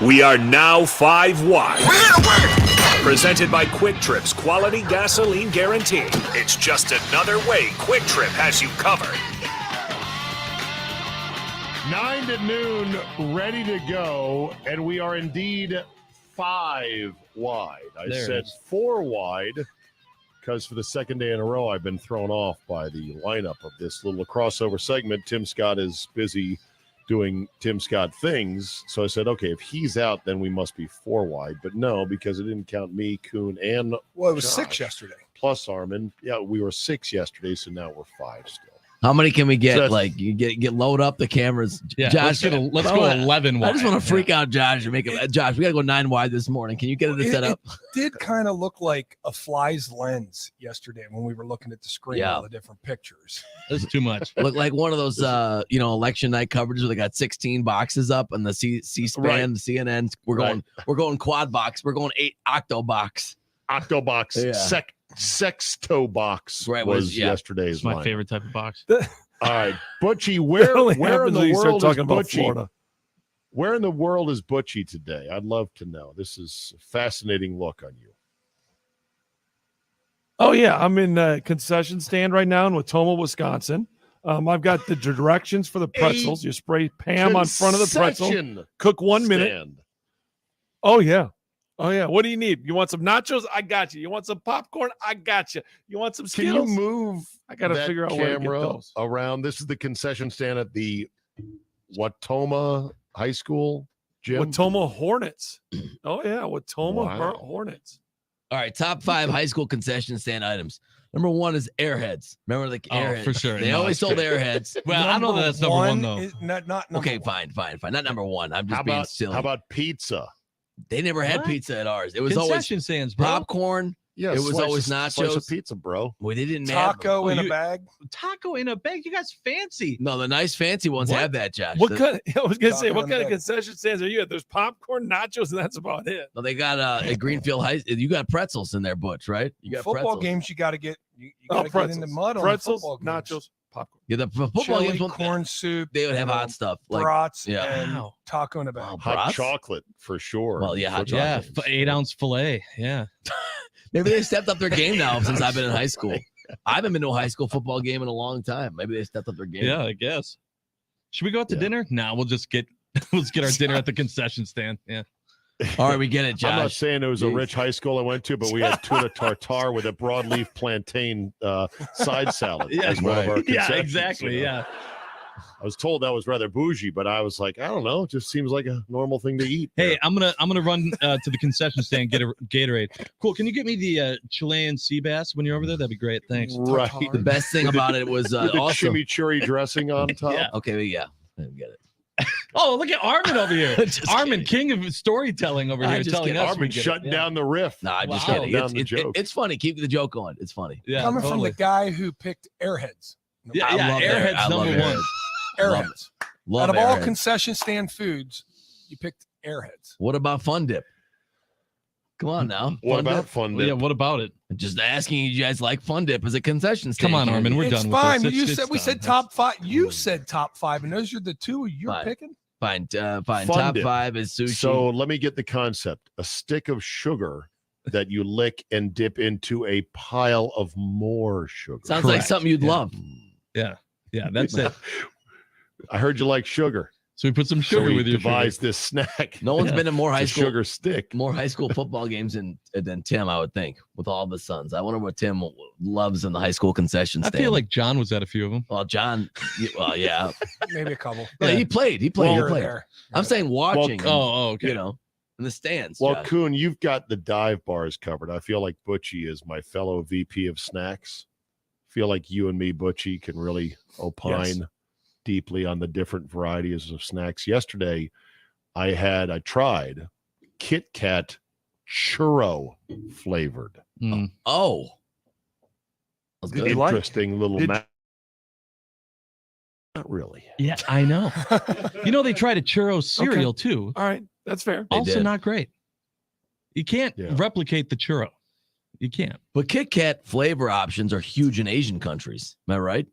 We are now 5 wide. Presented by Quick Trip's quality gasoline guarantee. It's just another way Quick Trip has you covered. 9 to noon, ready to go, and we are indeed 5 wide. I said 4 wide because for the second day in a row, I've been thrown off by the lineup of this little crossover segment. Tim Scott is busy doing Tim Scott things. So I said, okay, if he's out, then we must be 4 wide. But no, because it didn't count me, Kuhn, and well, it was Josh, 6 yesterday. Plus Armen. Yeah, we were 6 yesterday, so now we're 5 still. How many can we get? So like, you get load up the cameras. Yeah, Josh, let's go 11 wide. I just want to freak out Josh and make it. Josh, we got to go 9 wide this morning. Can you get it set up? It did kind of look like a fly's lens yesterday when we were looking at the screen, all the different pictures. That's too much. Looked like one of those, election night coverages where they got 16 boxes up and the C-SPAN, Right. CNN. We're going quad box. We're going 8 octo box. Octobox, Yeah. sexto box was yesterday's It's my line. favorite type of box. All right, Butchie, where in the world is Butchie? Florida. Where in the world is Butchie today? I'd love to know. This is a fascinating look on you. Oh, yeah. I'm in a concession stand right now in Watoma, Wisconsin. I've got the directions for the pretzels. You spray Pam on front of the pretzel. Cook 1 minute. Stand. Oh, yeah. Oh, yeah. What do you need? You want some nachos? I got you. You want some popcorn? I got you. You want some Can Skittles? you move I got to that figure out where to get camera those. around? This is the concession stand at the Watoma High School gym. Watoma Hornets. Oh, yeah. Watoma Wow. Hornets. All right, top 5 high school concession stand items. Number 1 is Airheads. Remember the Airheads? For sure. They No, always it's sold Airheads. Well, I know that's number 1, though. Is not number Okay, 1. fine. Not number 1. I'm just being silly. How about pizza? They never had What? pizza at ours. It was Concession always stands, bro. popcorn. Yeah, It was always Slice nachos. of pizza, bro. Well, they didn't have Taco in Oh, a bag. Taco in a bag. You guys fancy. No, the nice fancy ones What? have that, Josh. What kind? I was gonna say, Taco what in kind a of bag. concession stands are you at? There's popcorn, nachos, and that's about it. No, they got at Greenfield High. You got pretzels in there, Butch, right? You got Football pretzels. games, you got to get you got to get in the mud on pretzels, the football games. nachos, popcorn. Yeah, the football Chili, games. corn soup. They would have you know, hot stuff like brats yeah. and Wow. taco in a bag. Wow. Hot Brats? chocolate for sure. Well, yeah, hot Yeah, chocolate. 8-ounce filet. Yeah. Maybe they stepped up their game now since I've been in high school. I haven't been to a high school football game in a long time. Maybe they stepped up their game. Yeah, I guess. Should we go out to dinner? Nah, we'll just get let's get our dinner at the concession stand. Yeah. All right, we get it, Josh. I'm not saying it was a Jeez. rich high school I went to, but we had tuna tartare with a broadleaf plantain side salad. as one of our Yeah, concessions, exactly. you know. Yeah. I was told that was rather bougie, but I was like, I don't know. It just seems like a normal thing to eat. Hey, I'm gonna run to the concession stand, get a Gatorade. Cool. Can you get me the Chilean sea bass when you're over there? That'd be great. Thanks. Right. The best thing about it was With the also. chimichurri dressing on top. Yeah. Okay, yeah, I get it. Oh, look at Armen over here. Just Armen, king of storytelling over I here, just telling get us. Armen we get it. shutting Yeah. down the riff. No, I'm just Wow. kidding. Down the It's, joke. it's funny. Keep the joke going. It's funny. Yeah, Coming totally. from the guy who picked Airheads. Yeah, I yeah. love Airheads I love number 1. Airheads. Airheads. Love Out of all Airheads. concession stand foods, you picked Airheads. What about Fun Dip? Come on now. What Fun about Dip? fun? Well, yeah. What about it? Just asking you guys like Fun Dip as a concession stand. Come on, candy. Armen. We're It's done fine. with this. You It's said we done. said top 5. You said top 5, and those are the 2 you're Fine. picking. Fine. Fine. Fun Top Dip. 5 is sushi. So let me get the concept. A stick of sugar that you lick and dip into a pile of more sugar. Sounds like Correct. something you'd Yeah. love. Yeah. Yeah, that's it. I heard you like sugar. So we put some sugar so we with your sugar. devised this snack. No one's been to more high It's a school sugar stick. more high school football games than Tim, I would think, with all the sons. I wonder what Tim loves in the high school concession I stand. feel like John was at a few of them. well, John, well, yeah. Maybe a couple. No, he played. He played. Here he or played. there. I'm saying watching. Okay. You know, in the stands. Well, Josh. Kuhn, you've got the dive bars covered. I feel like Butchie is my fellow VP of snacks. Feel like you and me, Butchie, can really opine deeply on the different varieties of snacks. Yesterday, I tried Kit Kat churro flavored. Mm. Oh, that's Did good. you like- Interesting little. did- Not really. Yeah, I know. You know, they tried a churro cereal too. All right, that's fair. They Also did. not great. You can't Yeah. replicate the churro. You can't. But Kit Kat flavor options are huge in Asian countries. Am I right?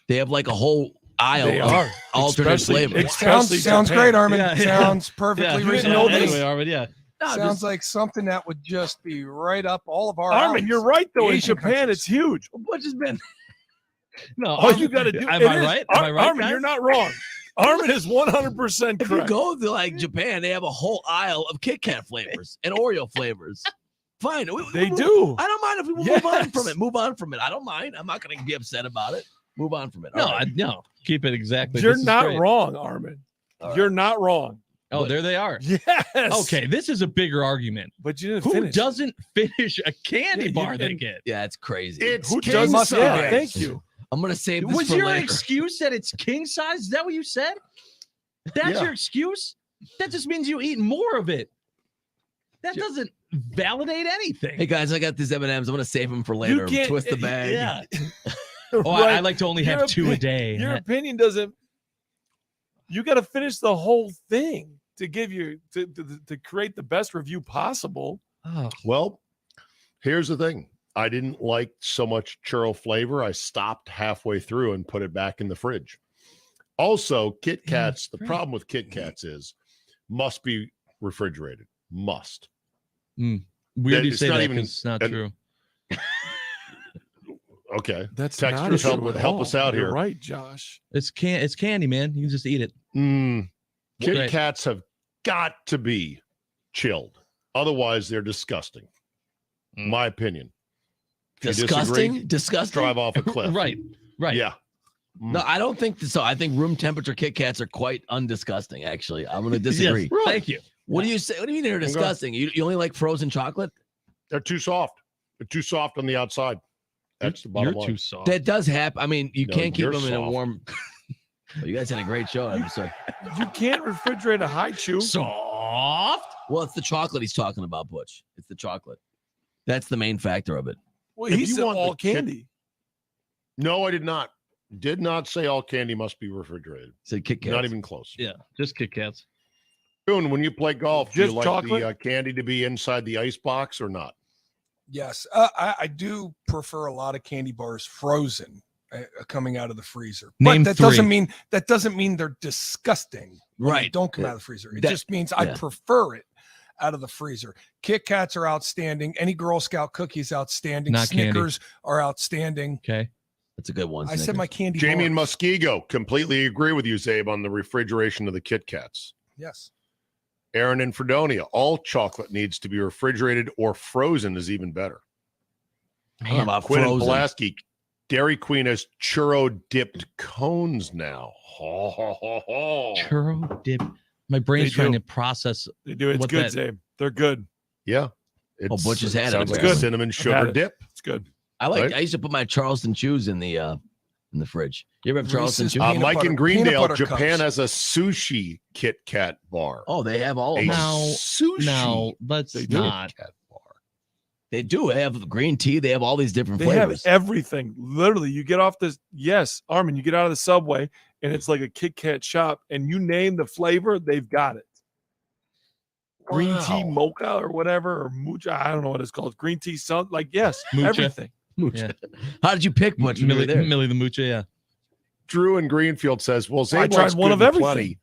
They have like a whole aisle They of are. alternate Especially- flavors. Sounds Japan. great, Armin. Yeah, yeah. Sounds perfectly Yeah, You didn't reasonable. know this? anyway, Armin, yeah. No, Sounds just- like something that would just be right up all of our Armin, alleys. you're right though. In Asian Japan, countries. it's huge. Butch has been. No, All you got to do. Am it I is. right? Am I right, Armin, guys? you're not wrong. Armin is 100% If you correct. go to like Japan, they have a whole aisle of Kit Kat flavors and Oreo flavors. Fine. They do. I don't mind if we move on from it. Move on from it. I don't mind. I'm not going to be upset about it. Move on from it. No, All right. no. Keep it exactly. You're This is not great. wrong, Armin. All right. You're not wrong. Oh, there they are. Yes. Okay, this is a bigger argument. But you didn't Who finish. doesn't finish a candy Yeah, bar you they didn't- get? Yeah, it's crazy. It's Who king doesn't? size. Yeah, thank you. I'm going to save this Was for your later. excuse that it's king size? Is that what you said? That's Yeah. your excuse? That just means you eat more of it. That doesn't validate anything. Hey guys, I got these M&Ms. I'm going to save them for later. can't- Twist the bag. Yeah. Oh, I like to only Your have 2 a opi- day. Your opinion doesn't. You got to finish the whole thing to give you to create the best review possible. Oh, Well, here's the thing. I didn't like so much churro flavor. I stopped halfway through and put it back in the fridge. Also, Kit Kats, the problem with Kit Kats is must be refrigerated. Must. weird you It's say not that even 'cause it's not an- true. Okay. That's Textures not help- help us out You're here. right, Josh. It's candy, man. You can just eat it. Kit Right. Kats have got to be chilled. Otherwise, they're disgusting. My opinion. If you disagree, Disgusting. drive off a cliff. Right. Yeah. No, I don't think so. I think room temperature Kit Kats are quite undisgusting. Actually, I'm going to disagree. Yes. Thank you. What do you say? What do you mean they're Okay. disgusting? You only like frozen chocolate? They're too soft. They're too soft on the outside. That's the bottom You're line. too soft. That does happen. I mean, you No, can't keep you're them in a soft. warm. Well, you guys had a great show. I'm sorry. You can't refrigerate a high chew. Soft. Well, it's the chocolate he's talking about, Butch. It's the chocolate. That's the main factor of it. Well, If he you said want all the Kit- candy. No, I did not. Did not say all candy must be refrigerated. He said Kit Kats. Not even close. Yeah, just Kit Kats. Kuhn, when you play golf, do you Just like chocolate? the candy to be inside the ice box or not? Yes, I do prefer a lot of candy bars frozen coming out of the freezer. Name but 3. that doesn't mean they're disgusting. when they Right. don't come out of the freezer. It That- just means I yeah. prefer it out of the freezer. Kit Kats are outstanding. Any Girl Scout cookies outstanding. Not candy. Snickers are outstanding. Okay. That's a good one. I said my candy. Jamie and bars. Muskego completely agree with you, Zabe, on the refrigeration of the Kit Kats. Yes. Aaron and Fredonia, all chocolate needs to be refrigerated or frozen is even better. I don't know about Quinn and frozen. Pulaski, Dairy Queen has churro dipped cones now. Ho, ho, ho, ho. Churro dip. My brain's They trying do. to process. They do. It's What good, that- Zabe. They're good. Yeah. Oh, Butch has had it. sounds It's like a good. cinnamon had sugar it. dip. It's good. I like. Right? I used to put my Charleston chews in the fridge. You ever have Charleston Reese's chews? Peanut Mike butter- in peanut Greendale, butter Japan cups. has a sushi Kit Kat bar. Oh, they have all a of them. Now- sushi No, let's They do. not. Kit Kat bar. They do. They have green tea. They have all these different They flavors. have everything. Literally, you get off this. Yes, Armin, you get out of the subway and it's like a Kit Kat shop, and you name the flavor, they've got it. Green tea Wow. mocha or whatever, or mucha. I don't know what it's called. Green tea, something like yes, Mucha. everything. Yeah. How did you pick Butch? when you were Millie, there? Millie the Mucha, yeah. Drew in Greenfield says, well, Zabe I tried likes one good of and everything. plenty.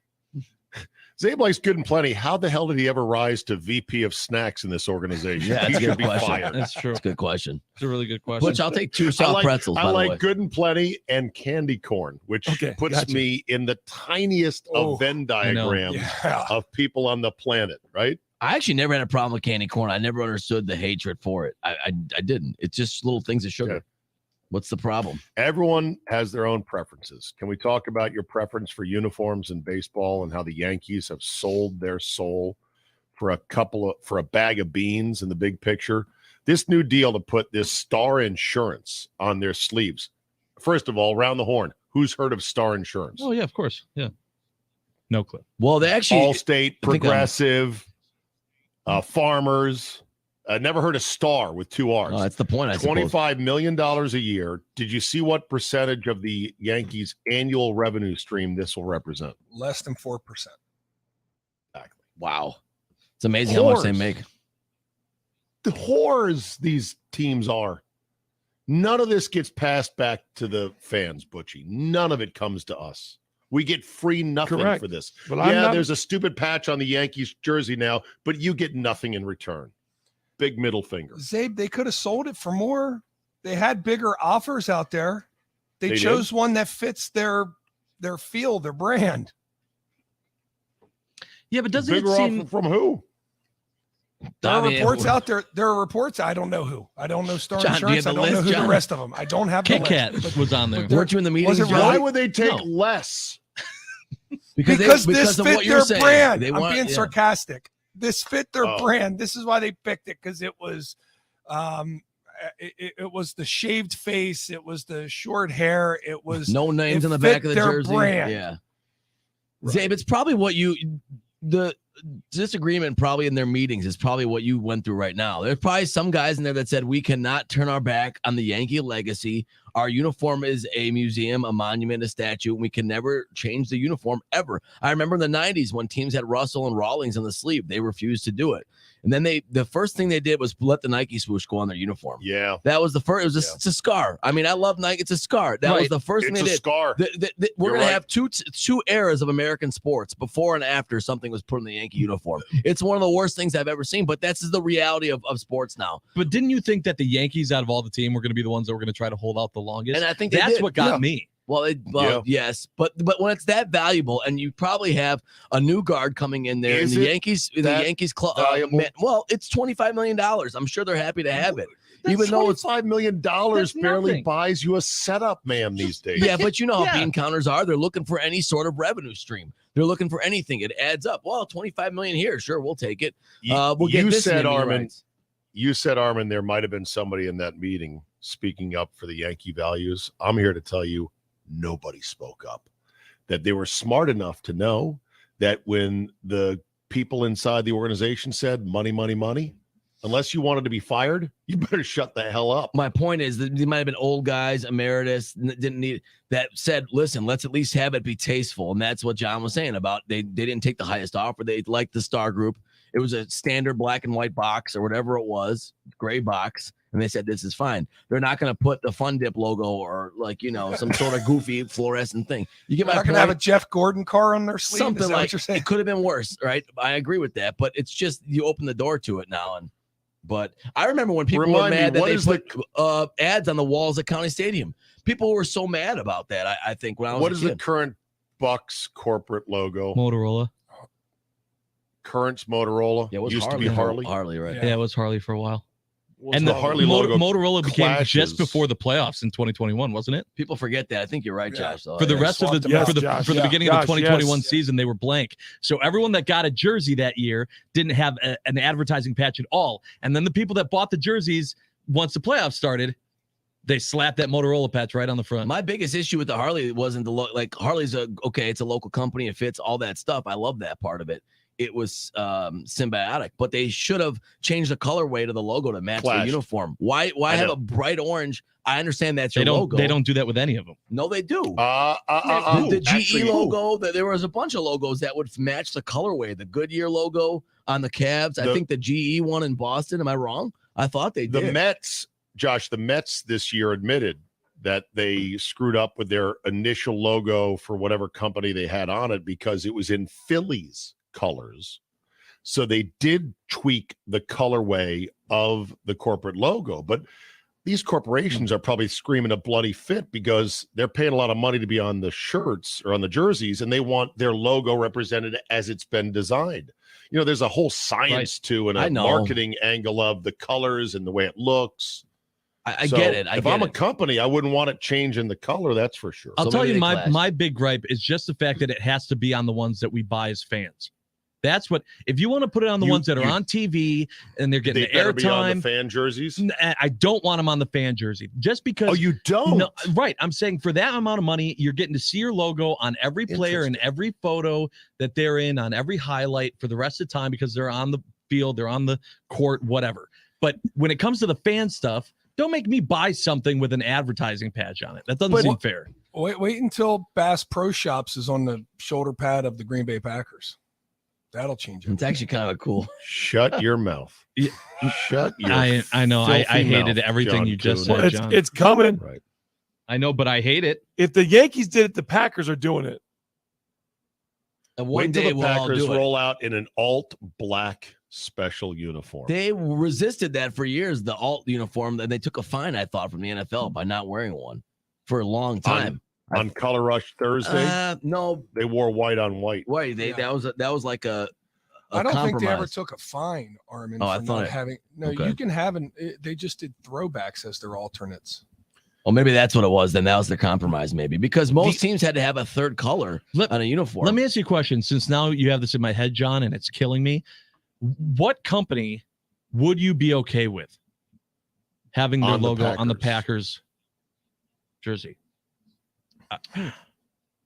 Zabe likes good and plenty. How the hell did he ever rise to VP of snacks in this organization? Yeah, he that's a should good be question. fired. That's true. That's a good question. It's a really good question. Butch, I'll take 2 I soft like, pretzels. I by the like way. good and plenty and candy corn, which Okay, puts gotcha. me in the tiniest Oh, of Venn I know. diagrams Yeah. of people on the planet, right? I actually never had a problem with candy corn. I never understood the hatred for it. I didn't. It's just little things of sugar. Okay. What's the problem? Everyone has their own preferences. Can we talk about your preference for uniforms in baseball and how the Yankees have sold their soul for a bag of beans in the big picture? This new deal to put this Star Insurance on their sleeves. First of all, round the horn. Who's heard of Star Insurance? Oh, yeah, of course. Yeah. No clue. Well, they actually. Allstate, I think Progressive, Farmers. Never heard of Star with 2 R's. Oh, that's the point. I suppose. $25 million a year. Did you see what percentage of the Yankees' annual revenue stream this will represent? Less than 4%. Exactly. Wow, it's amazing how much they Whores. make. The whores these teams are. None of this gets passed back to the fans, Butchie. None of it comes to us. We get free nothing Correct. for this. But there's a stupid patch on the Yankees jersey now, but you get nothing in return. Big middle finger. Zabe, they could have sold it for more. They had bigger offers out there. They They chose one that fits their feel, their brand. Yeah, but doesn't it Bigger seem offer from who? There are reports out there. There are reports. I don't know who. I don't know Star John, do you Insurance. have I the don't know list, who John? the rest of them. I don't have the Kit list. Kat But was on there? Weren't you in the meeting? Was it John? really? Why would they take less? Because this of fit what you're their saying. brand. They I'm want- being yeah. sarcastic. This fit their Oh. brand. This is why they picked it, because it was it was the shaved face, it was the short hair, it was No names it on the fit back of the their jersey. brand. Yeah. Zabe, it's probably what the disagreement probably in their meetings is probably what you went through right now. There's probably some guys in there that said, we cannot turn our back on the Yankee legacy. Our uniform is a museum, a monument, a statue. We can never change the uniform ever. I remember in the 90s when teams had Russell and Rawlings on the sleeve, they refused to do it. And then the first thing they did was let the Nike swoosh go on their uniform. Yeah. That was the first. It was it's a scar. I mean, I love Nike. It's a scar. That was the first thing It's they a did. scar. We're You're gonna right. have two eras of American sports, before and after something was put in the Yankee uniform. It's one of the worst things I've ever seen, but that's the reality of sports now. But didn't you think that the Yankees, out of all the team, were going to be the ones that were going to try to hold out the longest? And I think they that's did. what got Yeah. me. Well, yes, but when it's that valuable, and you probably have a new guard coming in there, Is and the it Yankees club, valuable? well, it's $25 million. I'm sure they're happy to have it, even though it's $25 million That's barely nothing. buys you a setup man these days. yeah. But you know how Yeah. bean counters are. They're looking for any sort of revenue stream. They're looking for anything. It adds up. Well, $25 million here, sure, we'll take it. We'll get You this said, naming Armen, rights. you said, Armen, there might have been somebody in that meeting speaking up for the Yankee values. I'm here to tell you, nobody spoke up. That they were smart enough to know that when the people inside the organization said money, money, money, unless you wanted to be fired, you better shut the hell up. My point is that they might have been old guys, emeritus, didn't need that said, listen, let's at least have it be tasteful. And that's what John was saying about they didn't take the highest offer. They liked the Star Group. It was a standard black and white box or whatever it was, gray box. And they said, this is fine. They're not going to put the Fun Dip logo or some sort of goofy fluorescent thing. You get They're my not going to have a point? Jeff Gordon car on their sleeve. Something Is that like what you're saying? it could have been worse, right? I agree with that, but it's just you open the door to it now. But I remember when people were Remind me, mad that what they is put ads on the walls at County Stadium. People were so mad about that. I think when I was What a is the kid. current Bucks corporate logo? Motorola. Current's Motorola. Yeah, it was used Harley. to be Harley. Harley, right? Yeah. Yeah, it was Harley for a while. Was And the Harley logo Motorola became clashes. just before the playoffs in 2021, wasn't it? People forget that. I think you're right, Yeah. Josh. though. For the Yeah. rest of swapped the them out. for the Josh, for the yeah. beginning Josh, of the 2021 yes. season, they were blank. So everyone that got a jersey that year didn't have an advertising patch at all. And then the people that bought the jerseys once the playoffs started, they slapped that Motorola patch right on the front. My biggest issue with the Harley wasn't like Harley's it's a local company, it fits all that stuff. I love that part of it. It was symbiotic, but they should have changed the colorway to the logo to match Clash. the uniform. Why have know. a bright orange? I understand that's They your don't logo. they don't do that with any of them. No, they do. The The GE logo, there was a bunch of logos that would match the colorway. The Goodyear logo on the Cavs. I think the GE one in Boston. Am I wrong? I thought they did. The Mets, Josh, the Mets this year admitted that they screwed up with their initial logo for whatever company they had on it because it was in Phillies colors. So they did tweak the colorway of the corporate logo. But these corporations are probably screaming a bloody fit because they're paying a lot of money to be on the shirts or on the jerseys, and they want their logo represented as it's been designed. You know, there's a whole science to and I a know. marketing angle of the colors and the way it looks. I So get it. if I'm a company, I wouldn't want it changing the color. That's for sure. I'll So tell maybe you they my clash. my big gripe is just the fact that it has to be on the ones that we buy as fans. That's what if you want to put it on the ones that are on TV and they're getting They the better be on the airtime. fan jerseys. I don't want them on the fan jersey just because. Oh, you don't? No, right. I'm saying for that amount of money, you're getting to see your logo on every player and every photo that they're in, on every highlight for the rest of the time because they're on the field, they're on the court, whatever. But when it comes to the fan stuff, don't make me buy something with an advertising patch on it. That doesn't seem fair. Wait until Bass Pro Shops is on the shoulder pad of the Green Bay Packers. That'll change It's it. actually kind of cool. Shut your mouth. Yeah. Shut your I know. I filthy hated mouth, everything John you just Kuhn. said, Well, John. it's coming. Right. I know, but I hate it. If the Yankees did it, the Packers are doing it. And one Wait till day the we'll all Packers do it. roll out in an alt black special uniform. They resisted that for years, the alt uniform, and they took a fine, I thought, from the NFL by not wearing one for a long time. On Color Rush Thursday, No, they wore white on white. wait, Yeah. that was like a I don't think they ever compromise. took a fine, Armen, Oh, for I thought not it- having. No, okay. you can have they just did throwbacks as their alternates. Well, maybe that's what it was. Then that was the compromise, maybe, because most teams had to have a third color Let- on a uniform. Let me ask you a question. Since now you have this in my head, John, and it's killing me. What company would you be okay with having their On the logo on the Packers. Packers jersey?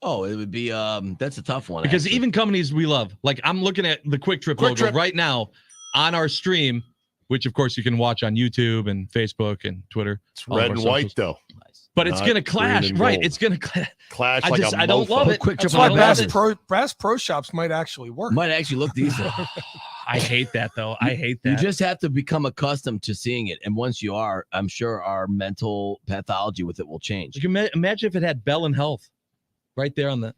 Oh, it would be that's a tough one. Because actually. even companies we love, like I'm looking at the Quick Trip Quick logo Trip. right now on our stream, which of course you can watch on YouTube and Facebook and Twitter. It's all of red our and white, socials. though. Nice. But it's Not gonna green clash, and right? gold. It's gonna clash. Clash I like just a I don't mofo. love it. Quick That's Trip why on Bass the Pro Shops might actually work. might actually look decent. I hate that though. I hate You that. just have to become accustomed to seeing it, and once you are, I'm sure our mental pathology with it will change. You can imagine if it had Bell and Health right there on the.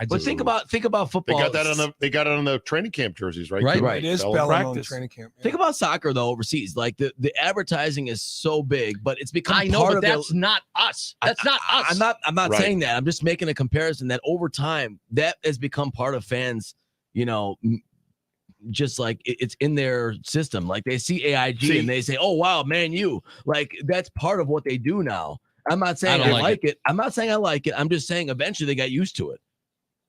But think about They football. got that on the. They got it on the training camp jerseys, right? Right. Too? Right. It is Bell Bell on practice. training camp. Yeah. Think about soccer though overseas. Like the advertising is so big, but it's become I know, part but of that's not us. That's not us. I'm not Right. saying that. I'm just making a comparison that over time that has become part of fans. Just like it's in their system. Like they see AIG See- and they say, "Oh wow, man, you like that's part of what they do now." I'm not saying I I don't like it. I'm not saying I like it. I'm just saying eventually they got used to it.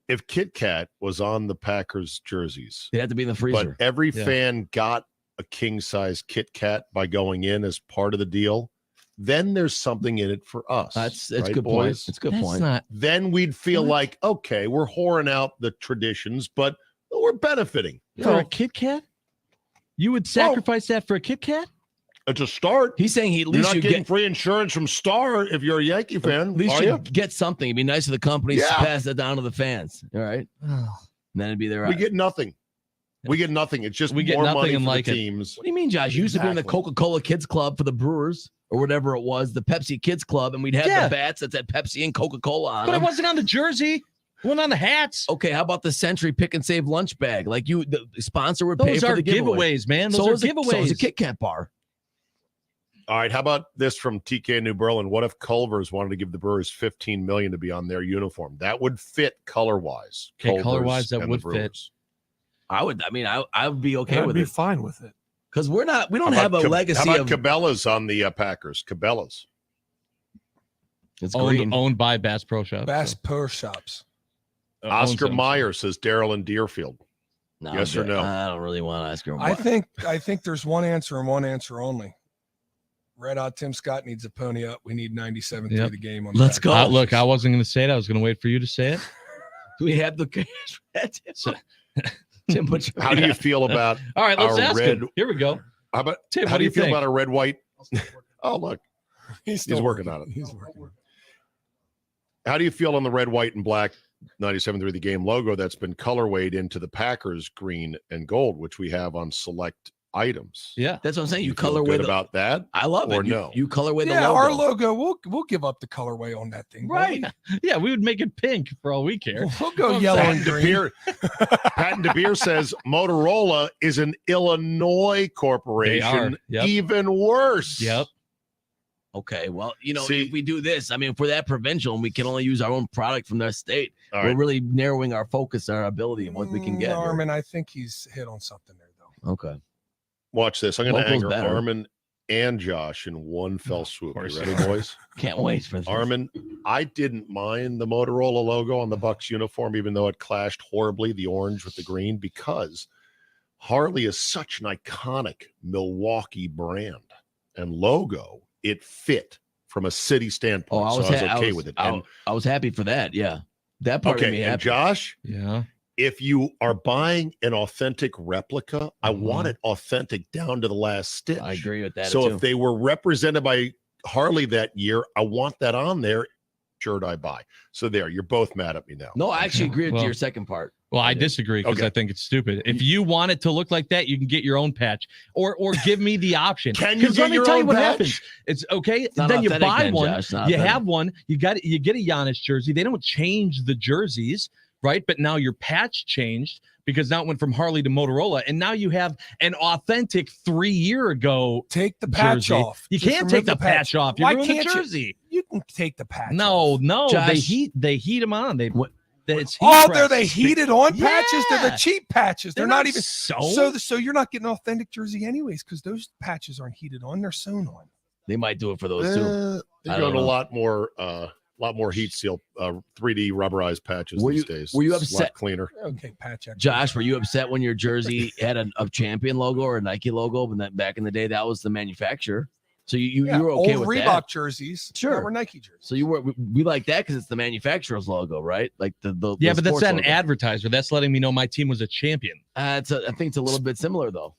If Kit Kat was on the Packers jerseys, They had to be in the but freezer. every Yeah. fan got a king size Kit Kat by going in as part of the deal, then there's something in it for us. That's right, a good point. boys? It's a good That's point. not. Then we'd feel What? like, okay, we're whoring out the traditions, but we're benefiting. For a Kit Kat? You would sacrifice that for a Kit Kat? It's a start. He's saying at You're least not you getting get free insurance from Star if you're a Yankee fan, at least are you you? get something. It'd be nice for the companies to Yeah. pass that down to the fans. All right, and then it'd be their. We get nothing. We get nothing. It's just We get more nothing money and for like the it. teams. What do you mean, Josh? You used to be in the Exactly. Coca-Cola Kids Club for the Brewers or whatever it was, the Pepsi Kids Club, and we'd have Yeah. the bats that said Pepsi and Coca-Cola on But it them. wasn't on the jersey. It wasn't on the hats. Okay, how about the Century Pick and Save lunch bag? Like the sponsor would pay Those for are the giveaway. giveaways, man. Those So are is a giveaways. Kit Kat bar. All right, how about this from TK New Berlin? What if Culver's wanted to give the Brewers $15 million to be on their uniform? That would fit color-wise. Okay, Culver's color-wise, that and the would fit. Brewers. I would be okay I'd with be it fine with it. because we don't How have a about legacy How about of Cabela's on the Packers? Cabela's. it's green. Owned by Bass Pro Shops. Bass Pro Shops. Oscar Meyer says Daryl in Deerfield. No, yes I'm or good. no? I don't really want to ask her. I think there's one answer and one answer only. Red Hot Tim Scott needs a pony up. We need 97 Yep. through the game on Let's Saturday. go. Look, I wasn't going to say it. I was going to wait for you to say it. we have the So- Tim, put your How do you feel about All right, let's Our ask red- him. Here we go. how about Tim, how what do you feel think? about a red white? Oh, look. He's still working on it. He's working. How do you feel on the red, white, and black 97 through the game logo that's been colorwayed into the Packers green and gold, which we have on select items? Yeah. That's what I'm saying. You feel colorway good about that? I love or it. no? You colorway the Yeah, logo. our logo. We'll give up the colorway on that thing. Right. Yeah, we would make it pink for all we care. We'll go yellow and Patton green. Patton DeBeer says Motorola is an Illinois corporation. Yep. Even worse. Yep. Okay, well, See- if we do this, I mean, if we're that provincial and we can only use our own product from their state, All we're right. really narrowing our focus, our ability, and what we can get. here. Armen, I think he's hit on something there, though. Okay. Watch this. I'm going to Local's anger better. Armen and Josh in one fell swoop. course You you ready, boys? Can't wait for this. Armen, I didn't mind the Motorola logo on the Bucks uniform, even though it clashed horribly, the orange with the green, because Harley is such an iconic Milwaukee brand and logo. It fit from a city standpoint, Oh, I was, so I was ha- okay with it. And I was happy for that. Yeah. That part made me okay, and happy. Josh, Yeah. if you are buying an authentic replica, I Mhm. want it authentic down to the last stitch. I agree with that. So too. if they were represented by Harley that year, I want that on there shirt I buy. So there, you're both mad at me now. No, I actually agree with your second part. Well, I disagree because I think it's stupid. If you want it to look like that, you can get your own patch, or give me the option. Can you get let me your tell you own what patch? happens. It's okay. It's not then you authentic buy then, one. Josh, not You authentic. have one. You get a Giannis jersey. They don't change the jerseys, right? But now your patch changed because now it went from Harley to Motorola, and now you have an authentic 3 year ago. Take the patch jersey. off. You Just can't remove take the patch off. You Why ruin the can't jersey. You can take the patch No, off. Josh, they heat them on. It's They're the heated on patches. They're the Yeah. cheap patches. They're not even sewn. so you're not getting an authentic jersey anyways because those patches aren't heated on. They're sewn on. They might do it for those too. They're I going don't a know. lot more heat seal, 3D rubberized patches these days. Were you It's a lot upset? cleaner? Okay, patch. Josh, were you upset when your jersey had a champion logo or a Nike logo? When that back in the day, that was the manufacturer. So you were okay old with Reebok that. jerseys. Sure. Were Nike jerseys. So we like that because it's the manufacturer's logo, right? Like the but that's sports not an logo. advertiser. That's letting me know my team was a champion. I think it's a little bit similar though.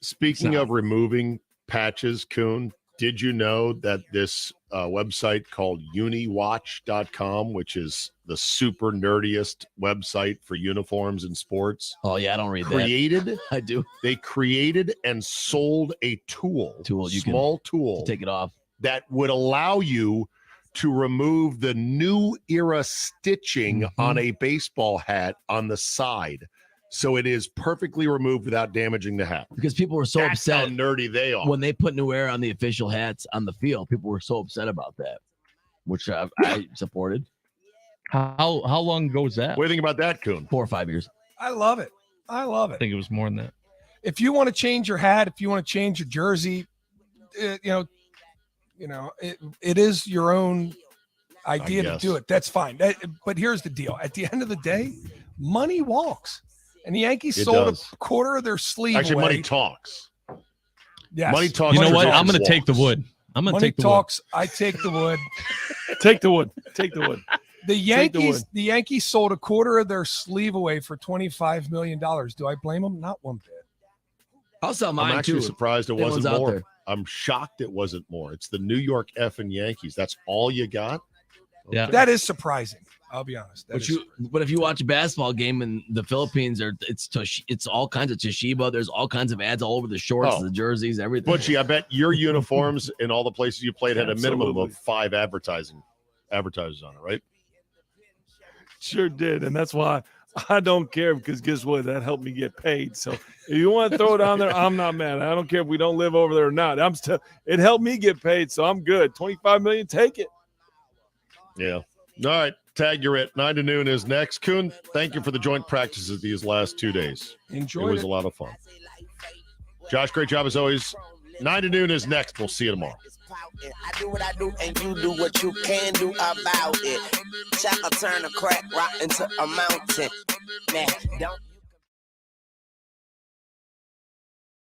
Speaking of removing patches, Kuhn, did you know that this website called uniwatch.com, which is the super nerdiest website for uniforms and sports, Oh yeah, I don't read created, I do. they created and sold a tool You can small tool take it off. that would allow you to remove the new era stitching on a baseball hat on the side. So it is perfectly removed without damaging the hat. Because people were so That's how upset nerdy they are. when they put New Era on the official hats on the field. People were so upset about that, which I supported. How long ago was that? What do you think about that, Kuhn? 4 or 5 years. I love it. I love I it. think it was more than that. If you want to change your hat, if you want to change your jersey, it is your own idea to guess. do it. That's fine. But here's the deal: at the end of the day, money walks, and the Yankees It sold does. a quarter of their sleeve Actually, away. money talks. Yes. Money talks. You know what? Results I'm going to take the walks. wood. I'm going to Money take the talks. I take the wood. Take the wood. Take the wood. The Take the Yankees, wood. the Yankees sold a quarter of their sleeve away for $25 million. Do I blame them? Not one bit. I'll sell mine I'm actually too. surprised it That one's wasn't out more. there. I'm shocked it wasn't more. It's the New York effing Yankees. That's all you got? Yeah. That is surprising. I'll be honest. But if you watch a basketball game in the Philippines, it's all kinds of Toshiba. There's all kinds of ads all over the shorts, Oh. the jerseys, everything. Butchie, I bet your uniforms in all the places you played had a minimum Absolutely. of 5 advertisers on it, right? Sure did. And that's why I don't care, because guess what? That helped me get paid. So if you want to throw it on there, I'm not mad. I don't care if we don't live over there or not. It helped me get paid, so I'm good. 25 million, take it. Yeah. All right. Tag you're it. 9 to noon is next. Kuhn, thank you for the joint practices these last 2 days. Enjoy It was a lot of fun. Josh, great job as always. 9 to noon is next. We'll see you tomorrow. I do what I do, and you do what you can do about it. Shall turn a crack rock into a mountain. Man, don't